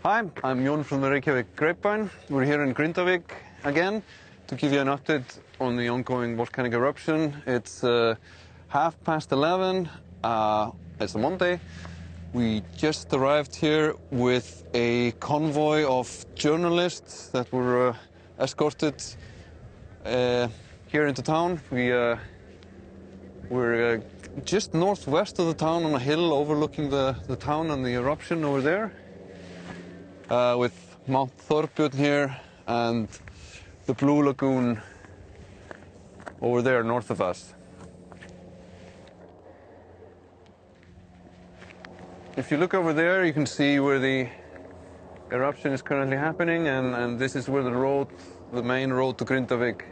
Hi, I'm Jon from the Reykjavik Grapevine. We're here in Grindavík again to give you an update on the ongoing volcanic eruption. It's 11:30. It's a Monday. We just arrived here with a convoy of journalists that were escorted here into town. We're just northwest of the town on a hill overlooking the town and the eruption over there. With Mount Thorbjörn here and the Blue Lagoon over there north of us. If you look over there, you can see where the eruption is currently happening, and this is where the main road to Grindavík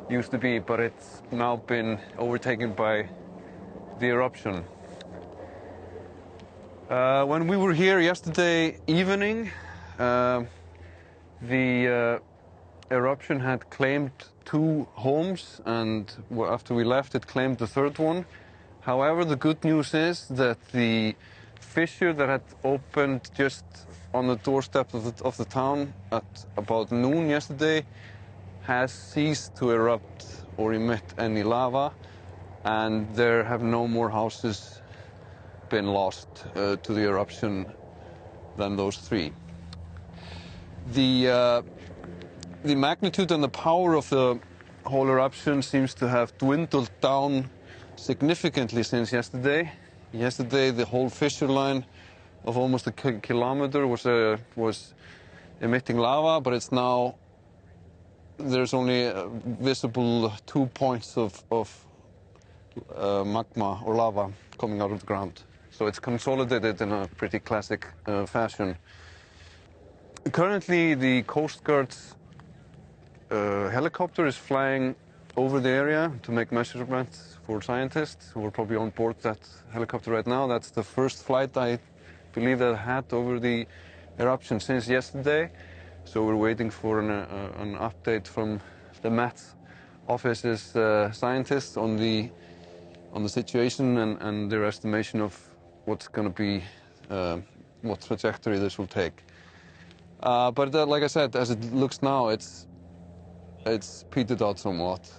used to be, but it's now been overtaken by the eruption. When we were here yesterday evening, the eruption had claimed 2 homes, and after we left it claimed the 3rd one. However, the good news is that the fissure that had opened just on the doorstep of the town at about noon yesterday has ceased to erupt or emit any lava, and there have no more houses been lost to the eruption than those 3. The magnitude and the power of the whole eruption seems to have dwindled down significantly since yesterday. Yesterday, the whole fissure line of almost a kilometer was emitting lava, but it's now there's only visible 2 points of magma or lava coming out of the ground. So it's consolidated in a pretty classic fashion. Currently, the Coast Guard's helicopter is flying over the area to make measurements for scientists who are probably on board that helicopter right now. That's the first flight, I believe, that I had over the eruption since yesterday. So we're waiting for an update from the Met Office's scientists on the situation and their estimation of what's going to be, what trajectory this will take. But like I said, as it looks now, it's petered out somewhat.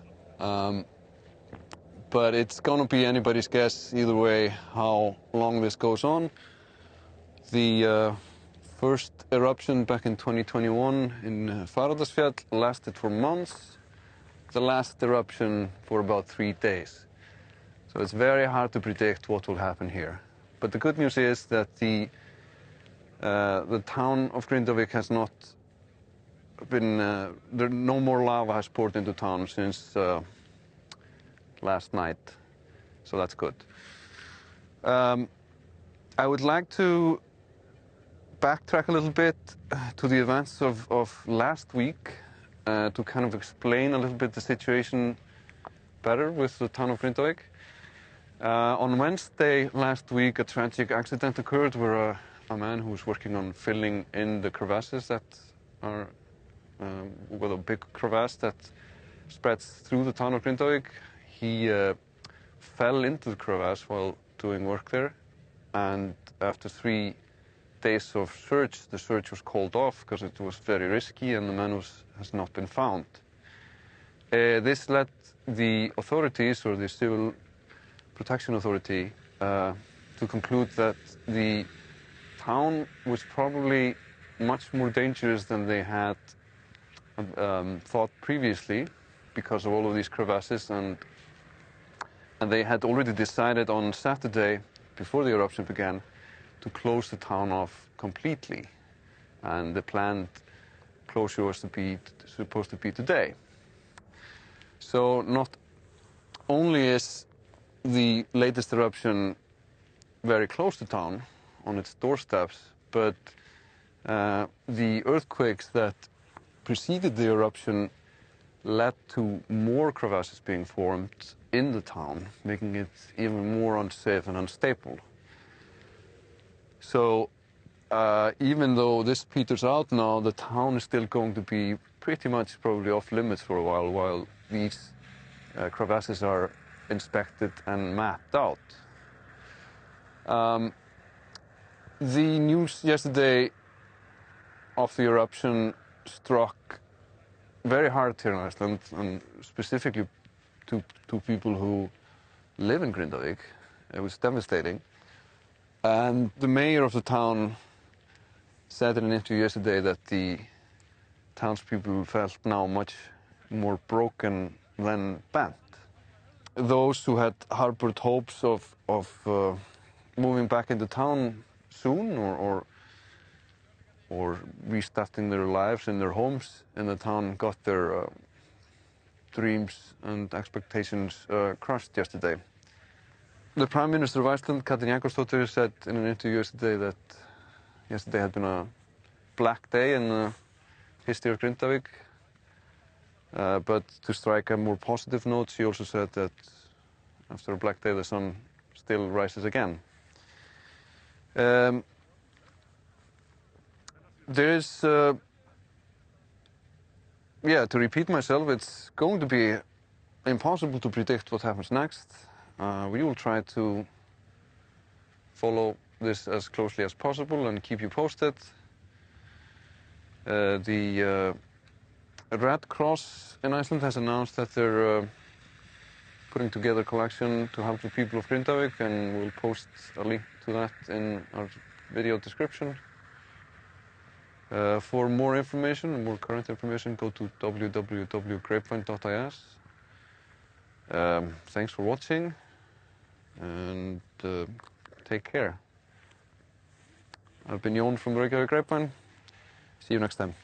But it's going to be anybody's guess either way how long this goes on. The first eruption back in 2021 in Fagradalsfjall lasted for months. The last eruption for about 3 days. So it's very hard to predict what will happen here. But the good news is that the town of Grindavík has not been, no more lava has poured into town since last night, so that's good. I would like to backtrack a little bit to the events of last week to kind of explain a little bit the situation better with the town of Grindavík. On Wednesday last week, a tragic accident occurred where a man who was working on filling in the crevasses that are, with a big crevasse that spreads through the town of Grindavík, he fell into the crevasse while doing work there, and after 3 days of search, the search was called off because it was very risky and the man has not been found. This led the authorities, or the Civil Protection Authority, to conclude that the town was probably much more dangerous than they had thought previously because of all of these crevasses, and they had already decided on Saturday, before the eruption began, to close the town off completely, and the planned closure was supposed to be today. So not only is the latest eruption very close to town, on its doorsteps, but the earthquakes that preceded the eruption led to more crevasses being formed in the town, making it even more unsafe and unstable. So even though this peters out now, the town is still going to be pretty much probably off limits for a while these crevasses are inspected and mapped out. The news yesterday of the eruption struck very hard here in Iceland, and specifically to people who live in Grindavík. It was devastating. And the mayor of the town said in an interview yesterday that the townspeople felt now much more broken than bent. Those who had harbored hopes of moving back into town soon or restarting their lives in their homes in the town got their dreams and expectations crushed yesterday. The Prime Minister of Iceland, Katrín Jakobsdóttir, said in an interview yesterday that yesterday had been a black day in the history of Grindavík. But to strike a more positive note, she also said that after a black day, the sun still rises again. There is, to repeat myself, it's going to be impossible to predict what happens next. We will try to follow this as closely as possible and keep you posted. The Red Cross in Iceland has announced that they're putting together a collection to help the people of Grindavík, and we'll post a link to that in our video description. For more information, more current information, go to www.grapevine.is. Thanks for watching, and take care. I've been Jón from the Reykjavík Grapevine. See you next time.